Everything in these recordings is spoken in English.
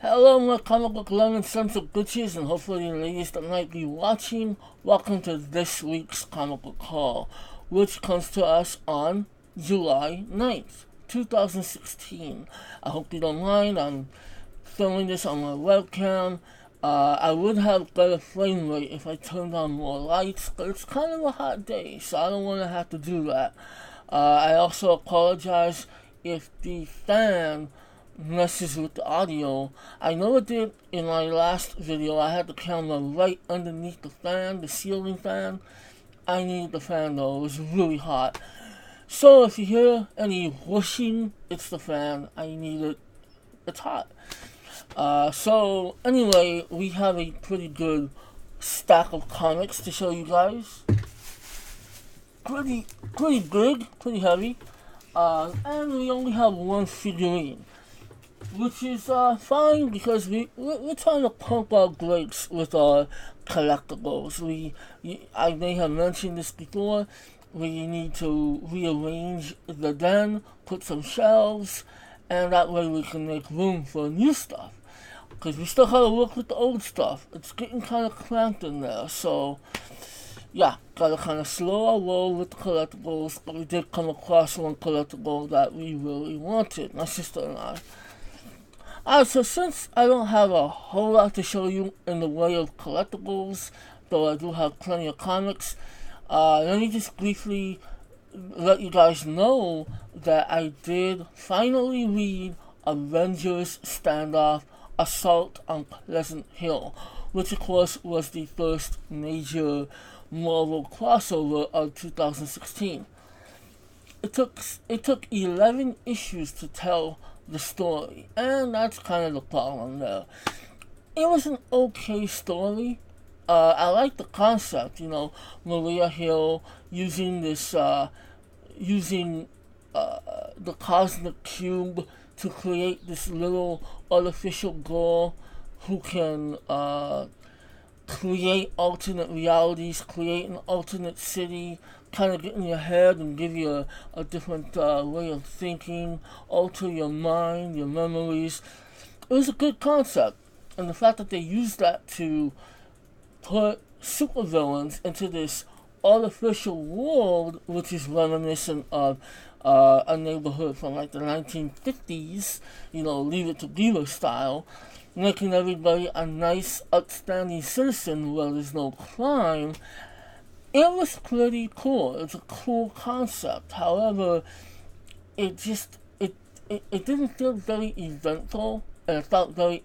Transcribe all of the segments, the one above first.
Hello, my comic book loving sons of bitches, and hopefully the ladies that might be watching. Welcome to this week's comic book haul, which comes to us on July 9th, 2016. I hope you don't mind. I'm filming this on my webcam. I would have better frame rate if I turned on more lights, but it's kind of a hot day, so I don't want to have to do that. I also apologize if the fan messes with the audio. I know it did in my last video. I had the camera right underneath the fan, the ceiling fan. I needed the fan though, it was really hot. So if you hear any whooshing, it's the fan. I need it. It's hot. So anyway, we have a pretty good stack of comics to show you guys. Pretty big, pretty heavy. And we only have one figurine, which is fine because we're trying to pump our brakes with our collectibles. I may have mentioned this before. We need to rearrange the den, put some shelves, and that way we can make room for new stuff. Because we still have to work with the old stuff. It's getting kind of cramped in there, so yeah, gotta kind of slow our roll with the collectibles. But we did come across one collectible that we really wanted, my sister and I. So since I don't have a whole lot to show you in the way of collectibles, though I do have plenty of comics, let me just briefly let you guys know that I did finally read Avengers Standoff Assault on Pleasant Hill, which of course was the first major Marvel crossover of 2016. It took 11 issues to tell the story, and that's kind of the problem there. It was an okay story. I like the concept, Maria Hill using the cosmic cube to create this little artificial girl who can create alternate realities, create an alternate city, kind of get in your head and give you a different way of thinking, alter your mind, your memories. It was a good concept, and the fact that they used that to put supervillains into this artificial world, which is reminiscent of a neighborhood from like the 1950s, Leave It to Beaver style, making everybody a nice, upstanding citizen where there's no crime. It was pretty cool. It's a cool concept. However, it didn't feel very eventful, and it felt very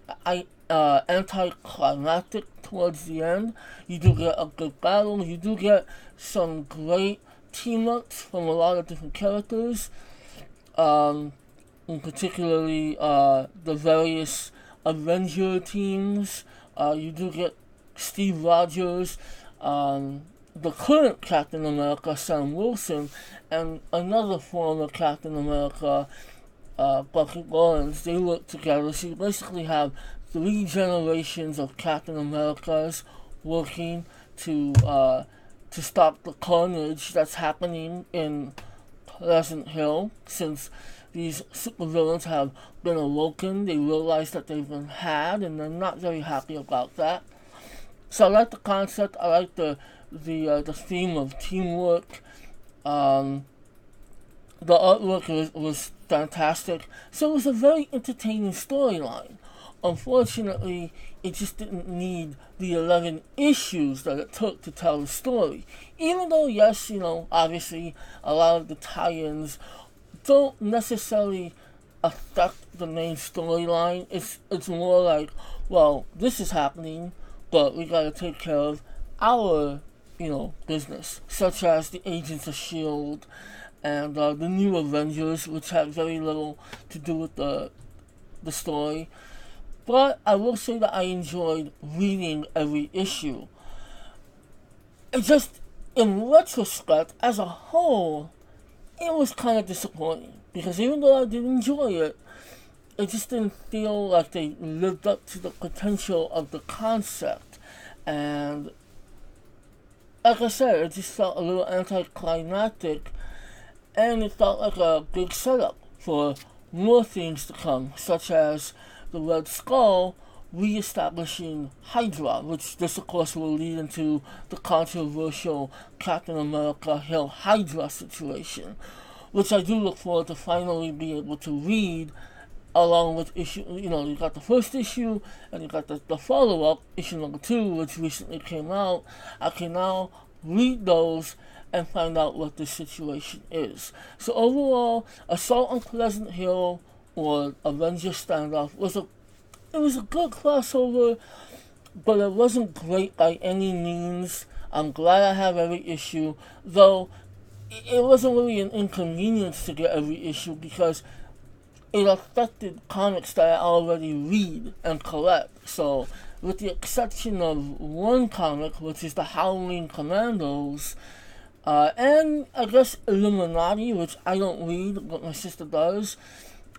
anticlimactic towards the end. You do get a good battle. You do get some great team-ups from a lot of different characters. In particularly the various Avenger teams. You do get Steve Rogers, the current Captain America, Sam Wilson, and another former Captain America, Bucky Barnes. They work together, so you basically have 3 generations of Captain Americas working to stop the carnage that's happening in Pleasant Hill. Since these supervillains have been awoken, they realize that they've been had, and they're not very happy about that. So I like the concept. I like the theme of teamwork. The artwork was fantastic. So it was a very entertaining storyline. Unfortunately, it just didn't need the 11 issues that it took to tell the story. Even though, yes, obviously a lot of the tie-ins don't necessarily affect the main storyline. It's more like, well, this is happening, but we gotta take care of our, business, such as the Agents of S.H.I.E.L.D. and the new Avengers, which had very little to do with the story. But I will say that I enjoyed reading every issue. It just, in retrospect, as a whole, it was kind of disappointing. Because even though I did enjoy it, it just didn't feel like they lived up to the potential of the concept. And like I said, it just felt a little anticlimactic, and it felt like a big setup for more things to come, such as the Red Skull re-establishing Hydra, which this of course will lead into the controversial Captain America Hail Hydra situation, which I do look forward to finally being able to read along with issue. You got the first issue and you got the follow-up, issue number 2, which recently came out. I can now read those and find out what the situation is. So overall, Assault on Pleasant Hill or Avengers Standoff was a good crossover, but it wasn't great by any means. I'm glad I have every issue, though it wasn't really an inconvenience to get every issue because it affected comics that I already read and collect. So, with the exception of one comic, which is the Howling Commandos, and I guess Illuminati, which I don't read, but my sister does,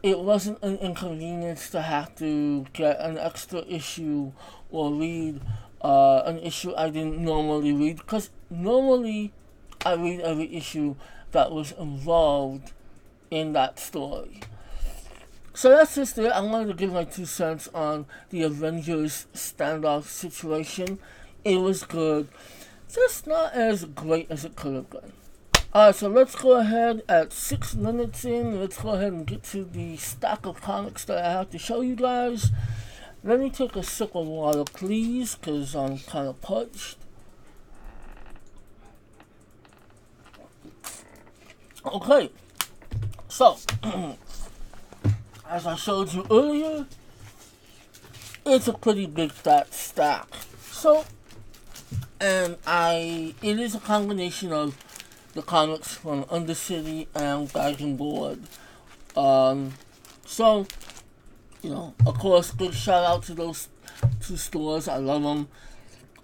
it wasn't an inconvenience to have to get an extra issue or read an issue I didn't normally read, because normally I read every issue that was involved in that story. So that's just it. I wanted to give my 2 cents on the Avengers Standoff situation. It was good, just not as great as it could have been. Alright, so let's go ahead at 6 minutes in. Let's go ahead and get to the stack of comics that I have to show you guys. Let me take a sip of water, please, because I'm kind of parched. Okay, so as I showed you earlier, it's a pretty big fat stack. So, and it is a combination of the comics from Undercity and Dragon Board. So, of course, big shout out to those 2 stores. I love them.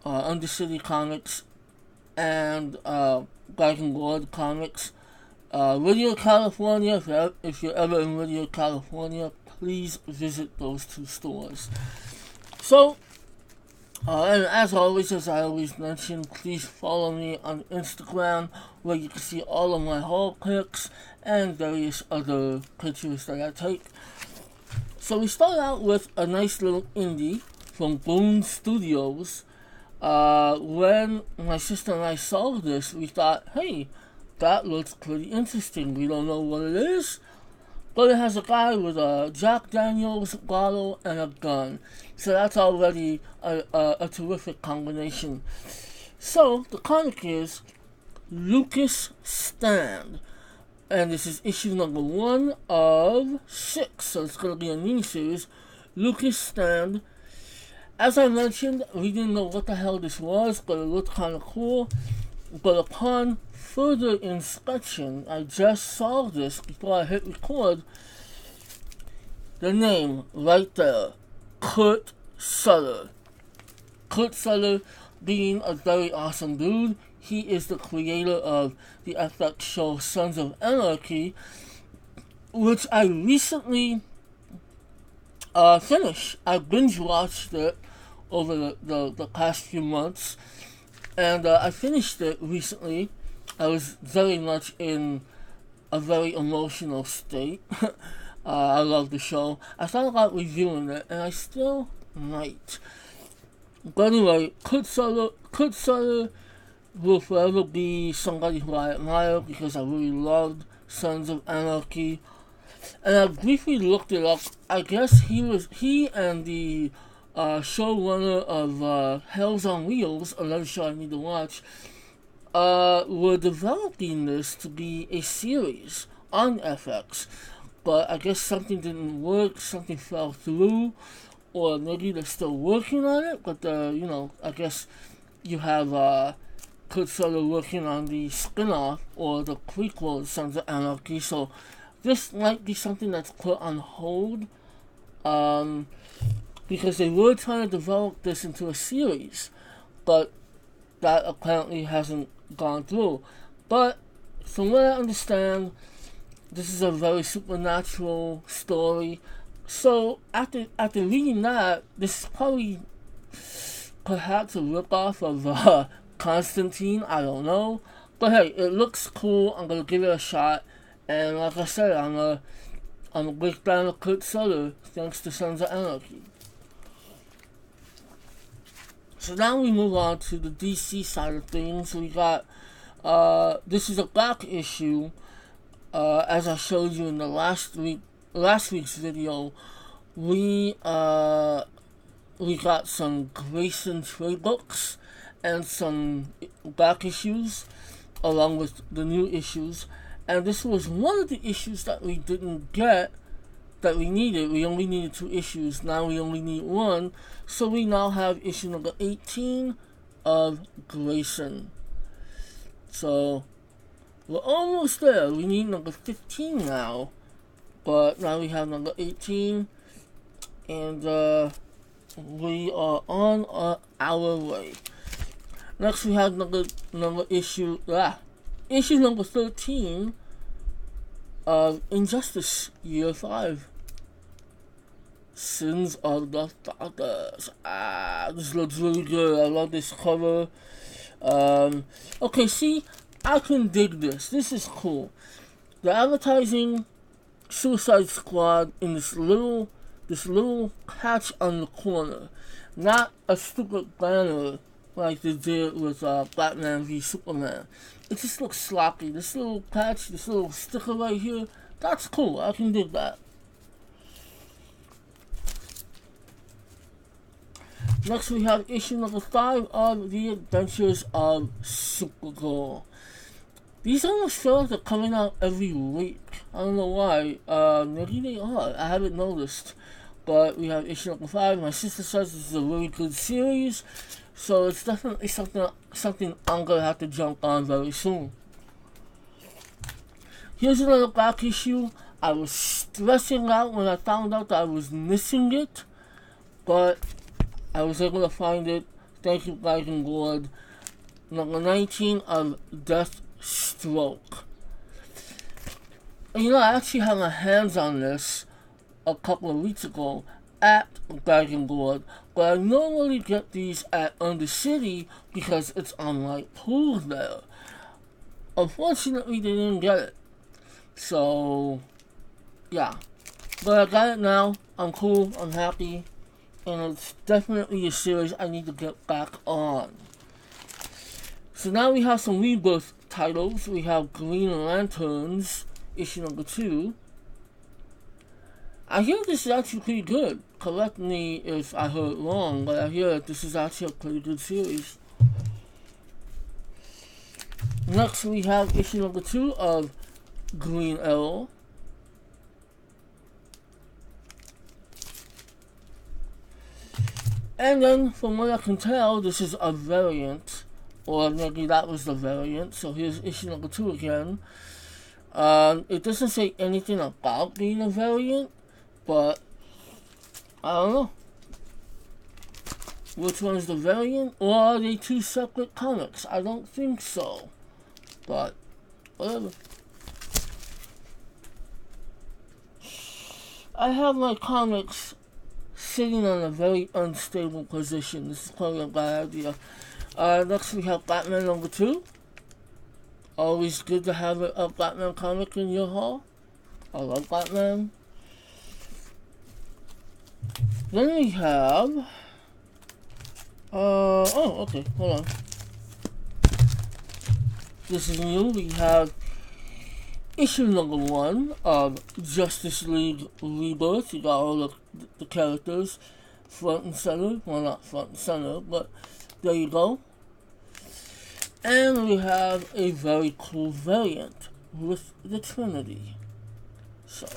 Undercity Comics and Dragon Board Comics. Whittier, California, if you're ever in Whittier, California, please visit those 2 stores. So, and as always, as I always mention, please follow me on Instagram, where you can see all of my haul pics and various other pictures that I take. So we start out with a nice little indie from Boom Studios. When my sister and I saw this, we thought, hey, that looks pretty interesting. We don't know what it is, but it has a guy with a Jack Daniels bottle and a gun. So that's already a terrific combination. So the comic is Lucas Stand, and this is issue number 1 of 6. So it's going to be a mini-series. Lucas Stand. As I mentioned, we didn't know what the hell this was, but it looked kind of cool. But upon further inspection, I just saw this before I hit record. The name right there, Kurt Sutter. Kurt Sutter being a very awesome dude. He is the creator of the FX show Sons of Anarchy, which I recently finished. I binge watched it over the past few months, and I finished it recently. I was very much in a very emotional state. I love the show. I thought about reviewing it, and I still might. But anyway, Kurt Sutter will forever be somebody who I admire because I really loved Sons of Anarchy. And I briefly looked it up. I guess he and the showrunner of Hells on Wheels, another show I need to watch, were developing this to be a series on FX. But I guess something didn't work, something fell through, or maybe they're still working on it, but I guess you have Kurt Sutter working on the spin-off or the prequel Sons of Anarchy, so this might be something that's put on hold, because they were trying to develop this into a series, but that apparently hasn't gone through. But from what I understand, this is a very supernatural story. So after reading that, this is probably perhaps a ripoff of Constantine. I don't know, but hey, it looks cool. I'm gonna give it a shot, and like I said, I'm gonna I'm a big fan of Kurt Sutter, thanks to Sons of Anarchy. So now we move on to the DC side of things. We got, this is a black issue, as I showed you in the last week's video. We got some Grayson trade books and some back issues along with the new issues, and this was one of the issues that we didn't get that we needed. We only needed 2 issues, now we only need 1, so we now have issue number 18 of Grayson. So we're almost there. We need number 15 now, but now we have number 18, and we are on our way. Next we have issue number 13 of Injustice Year 5. Sins of the Fathers. This looks really good. I love this cover. Okay, see, I can dig this. This is cool. They're advertising Suicide Squad in this little patch on the corner, not a stupid banner like they did with Batman v Superman. It just looks sloppy. This little patch, this little sticker right here, that's cool. I can dig that. Next we have issue number 5 of The Adventures of Supergirl. These almost feel like they're coming out every week. I don't know why. Maybe they are. I haven't noticed. But we have issue number 5. My sister says this is a really good series, so it's definitely something I'm gonna have to jump on very soon. Here's another back issue. I was stressing out when I found out that I was missing it, but I was able to find it. Thank you, guys and Lord. Number 19 of Deathstroke. And you know, I actually had my hands on this a couple of weeks ago at Dragon Board, but I normally get these at Undercity because it's on like pools there. Unfortunately, they didn't get it. So, yeah. But I got it now. I'm cool. I'm happy. And it's definitely a series I need to get back on. So now we have some Rebirth titles. We have Green Lanterns, issue number 2. I hear this is actually pretty good. Correct me if I heard wrong, but I hear that this is actually a pretty good series. Next we have issue number 2 of Green Arrow. And then, from what I can tell, this is a variant, or maybe that was the variant. So here's issue number 2 again. It doesn't say anything about being a variant, but I don't know which one is the variant, or are they 2 separate comics? I don't think so, but whatever. I have my comics sitting on a very unstable position. This is probably a bad idea. Next we have Batman number 2. Always good to have a Batman comic in your haul. I love Batman. Then we have okay, hold on. This is new. We have issue number 1 of Justice League Rebirth. You got all the characters front and center. Well, not front and center, but there you go. And we have a very cool variant with the Trinity. So,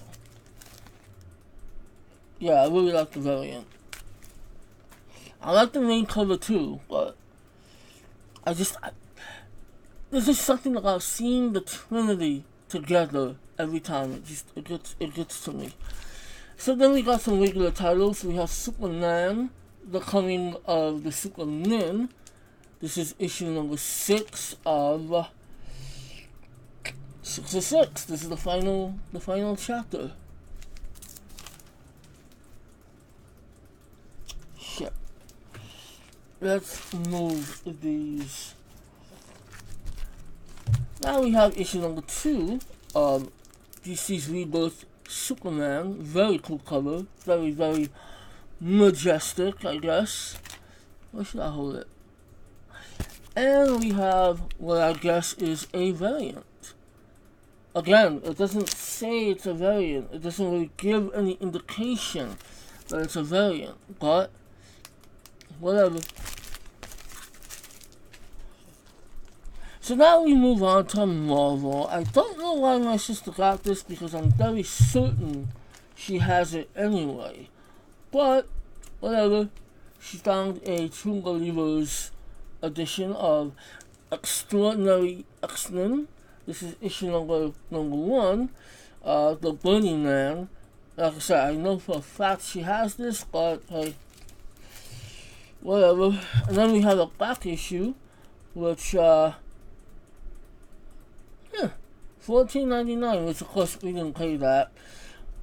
yeah, I really like the variant. I like the main cover too, but there's just something about seeing the Trinity together every time. It gets to me. So then we got some regular titles. We have Superman, The Coming of the Superman. This is issue number 6 of 606. This is the final chapter. Shit. Let's move these. Now we have issue number 2 of DC's Rebirth Superman. Very cool cover. Very, very majestic, I guess. Where should I hold it? And we have what I guess is a variant. Again, it doesn't say it's a variant. It doesn't really give any indication that it's a variant. But, whatever. So now we move on to Marvel. I don't know why my sister got this because I'm very certain she has it anyway. But, whatever. She found a True Believers edition of Extraordinary X-Men. This is issue number 1, The Burning Man. Like I said, I know for a fact she has this, but hey, whatever. And then we have a back issue, which $14.99, which of course we didn't pay that.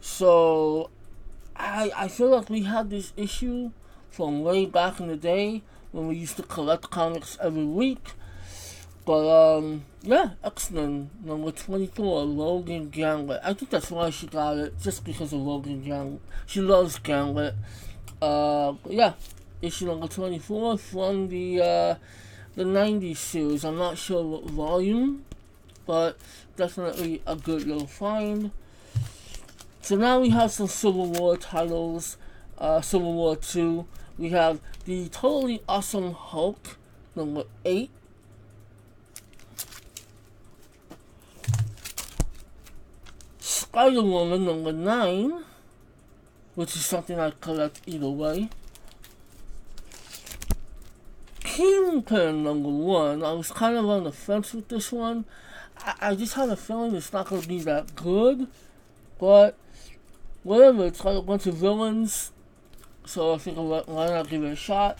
So I feel like we had this issue from way back in the day when we used to collect comics every week. But yeah, X-Men number 24, Logan Gauntlet. I think that's why she got it, just because of Logan Gauntlet. She loves Gauntlet. But yeah, issue number 24 from the 90s series. I'm not sure what volume, but definitely a good little find. So now we have some Civil War titles. Civil War 2. We have the Totally Awesome Hulk, number 8. Spider-Woman, number 9, which is something I collect either way. Kingpin, number 1. I was kind of on the fence with this one. I just have a feeling it's not going to be that good. But, whatever, it's got a bunch of villains. So I think why not give it a shot.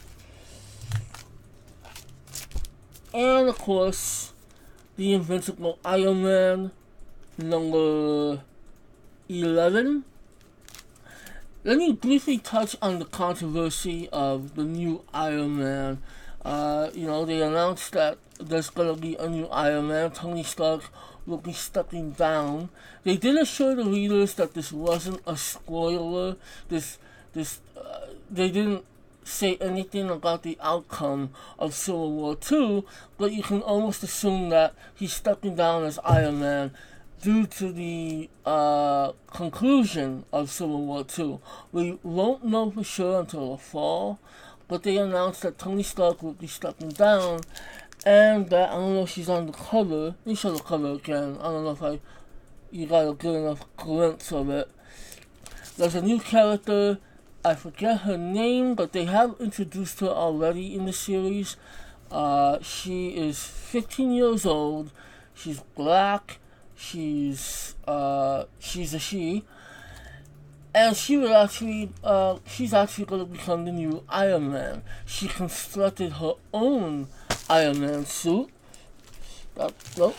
And of course, the Invincible Iron Man, number 11. Let me briefly touch on the controversy of the new Iron Man. They announced that there's gonna be a new Iron Man. Tony Stark will be stepping down. They did assure the readers that this wasn't a spoiler. They didn't say anything about the outcome of Civil War 2, but you can almost assume that he's stepping down as Iron Man due to the conclusion of Civil War 2. We won't know for sure until the fall, but they announced that Tony Stark will be stepping down, and that, I don't know if she's on the cover. Let me show the cover again. I don't know if you got a good enough glimpse of it. There's a new character. I forget her name, but they have introduced her already in the series. She is 15 years old. She's black. She's a she. And she's actually going to become the new Iron Man. She constructed her own Iron Man suit. No.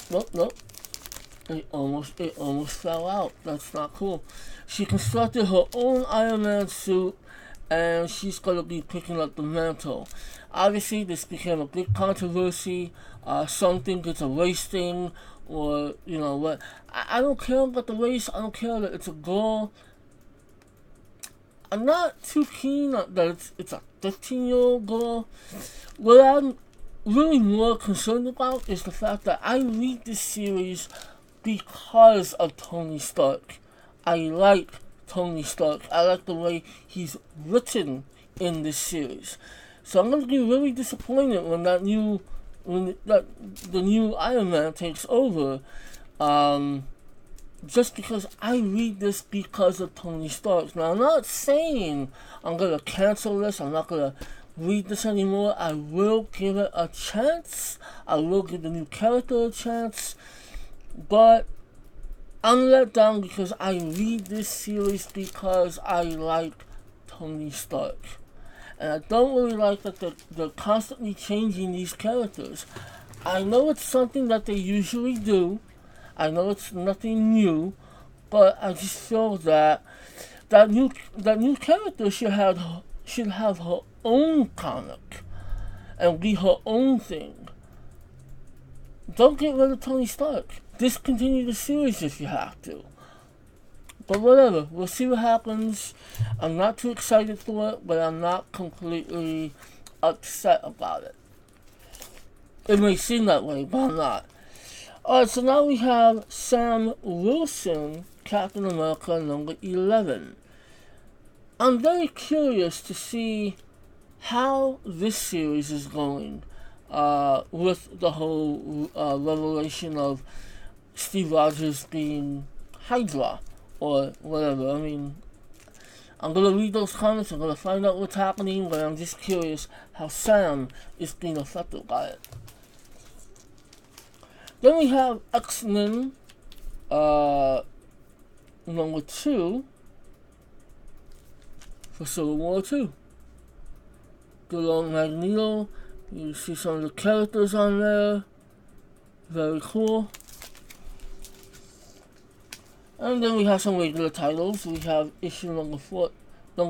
It almost fell out. That's not cool. She constructed her own Iron Man suit, and she's going to be picking up the mantle. Obviously, this became a big controversy. Some think it's a race thing, or, you know what. I don't care about the race. I don't care that it's a girl. I'm not too keen that it's a 15-year-old girl. What I'm really more concerned about is the fact that I read this series because of Tony Stark. I like Tony Stark. I like the way he's written in this series. So I'm going to be really disappointed when the new Iron Man takes over. Just because I read this because of Tony Stark. Now, I'm not saying I'm going to cancel this. I'm not going to read this anymore. I will give it a chance. I will give the new character a chance. But I'm let down because I read this series because I like Tony Stark. And I don't really like that they're constantly changing these characters. I know it's something that they usually do. I know it's nothing new, but I just feel that new character should have her own comic and be her own thing. Don't get rid of Tony Stark. Discontinue the series if you have to. But whatever, we'll see what happens. I'm not too excited for it, but I'm not completely upset about it. It may seem that way, but I'm not. Alright, so now we have Sam Wilson, Captain America number 11. I'm very curious to see how this series is going with the whole revelation of Steve Rogers being Hydra or whatever. I mean, I'm gonna read those comments, I'm gonna find out what's happening, but I'm just curious how Sam is being affected by it. Then we have X-Men number 2 for Civil War 2. Good old Magneto. You see some of the characters on there. Very cool. And then we have some regular titles. We have issue number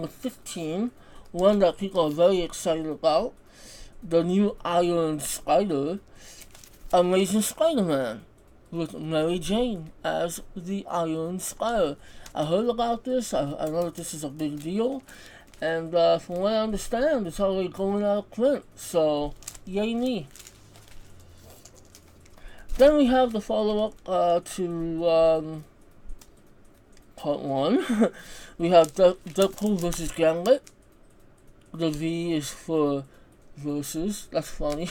15, one that people are very excited about. The new Iron Spider, Amazing Spider-Man, with Mary Jane as the Iron Spider. I heard about this. I know that this is a big deal. And from what I understand, it's already going out of print. So, yay me. Then we have the follow-up to part 1. We have Deadpool vs. Gauntlet. The V is for versus. That's funny.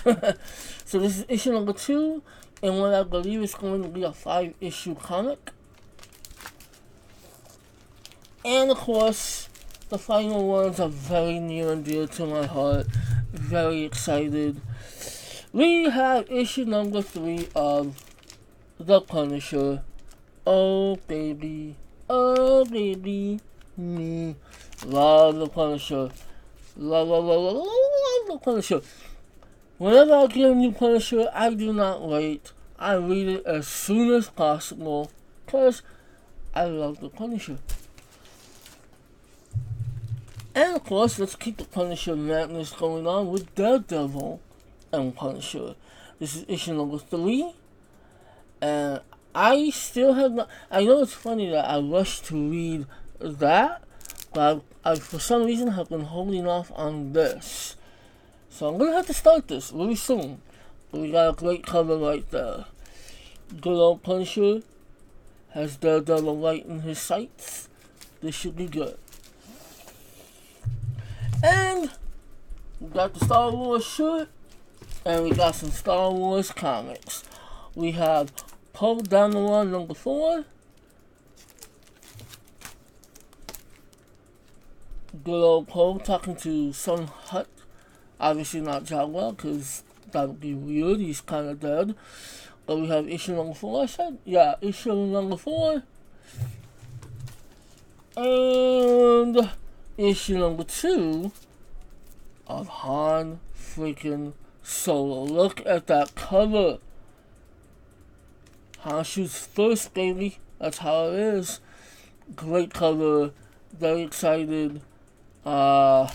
So this is issue number 2, and what I believe is going to be a 5-issue comic. And of course, the final ones are very near and dear to my heart. Very excited. We have issue number 3 of The Punisher. Oh baby, me. Love The Punisher. Love The Punisher. Whenever I get a new Punisher, I do not wait. I read it as soon as possible, because I love The Punisher. And of course, let's keep the Punisher madness going on with Daredevil and Punisher. This is issue number 3. And I still have not... I know it's funny that I rushed to read that, but I for some reason have been holding off on this. So I'm going to have to start this really soon. But we got a great cover right there. Good old Punisher has Daredevil right in his sights. This should be good. And we got the Star Wars shirt, and we got some Star Wars comics. We have Poe Dameron number 4. Good old Poe talking to Sun Hut. Obviously not Jaguar, because that would be weird. He's kind of dead. But we have issue number 4, I said? Yeah, issue number 4. And issue number 2 of Han freaking Solo. Look at that cover. Han shoots first, baby. That's how it is. Great cover. Very excited. I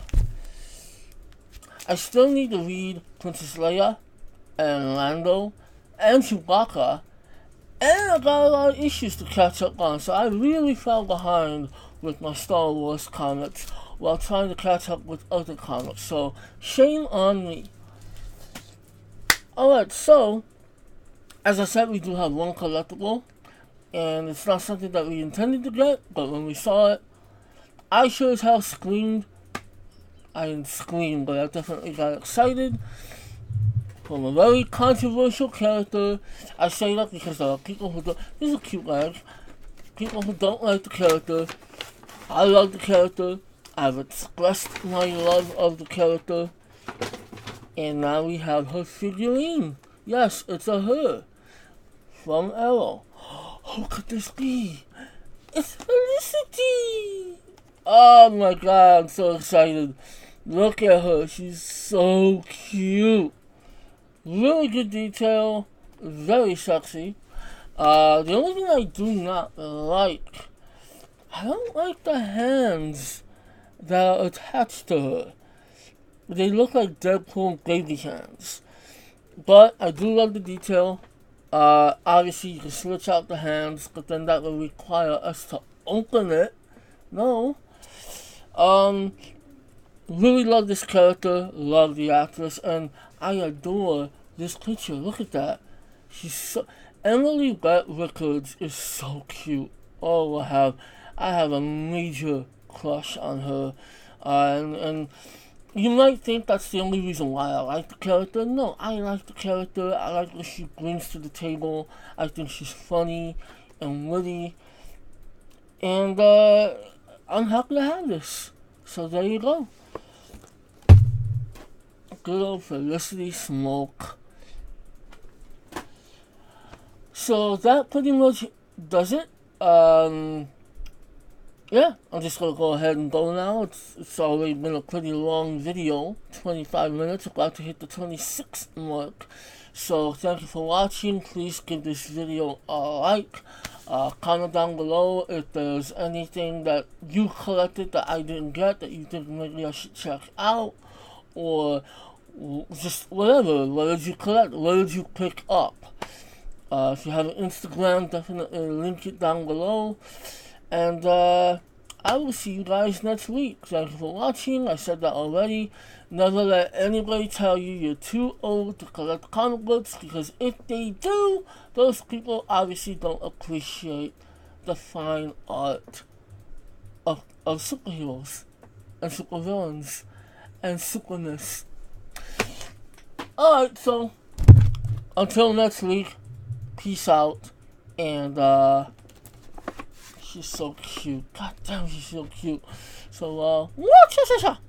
still need to read Princess Leia and Lando and Chewbacca, and I got a lot of issues to catch up on, so I really fell behind with my Star Wars comics while trying to catch up with other comics, so shame on me. Alright, so as I said, we do have one collectible, and it's not something that we intended to get, but when we saw it, I sure as hell screamed. I didn't scream, but I definitely got excited. From a very controversial character. I say that because there are people who don't... This is a cute bag. People who don't like the character. I love the character. I've expressed my love of the character. And now we have her figurine. Yes, it's a her. From Arrow. Who could this be? It's Felicity! Oh my god, I'm so excited. Look at her, she's so cute. Really good detail, very sexy. The only thing I do not like, I don't like the hands that are attached to her. They look like Deadpool baby hands. But I do love the detail. Obviously you can switch out the hands, but then that will require us to open it. No. Really love this character, love the actress, and I adore this picture. Look at that. She's so Emily Beth Rickards is so cute. Oh, I have a major crush on her, and you might think that's the only reason why I like the character. No, I like the character. I like what she brings to the table. I think she's funny and witty, and I'm happy to have this. So there you go. Good old Felicity Smoke. So that pretty much does it. Yeah, I'm just gonna go ahead and go now. It's already been a pretty long video, 25 minutes, about to hit the 26 mark. So thank you for watching. Please give this video a like. Comment down below if there's anything that you collected that I didn't get that you think maybe I should check out, or just whatever. What did you collect? What did you pick up? If you have an Instagram, definitely link it down below. And I will see you guys next week. Thank you for watching. I said that already. Never let anybody tell you you're too old to collect comic books, because if they do, those people obviously don't appreciate the fine art of superheroes and supervillains and superness. Alright, so until next week, peace out, and she's so cute. God damn, she's so cute. So, cha cha cha.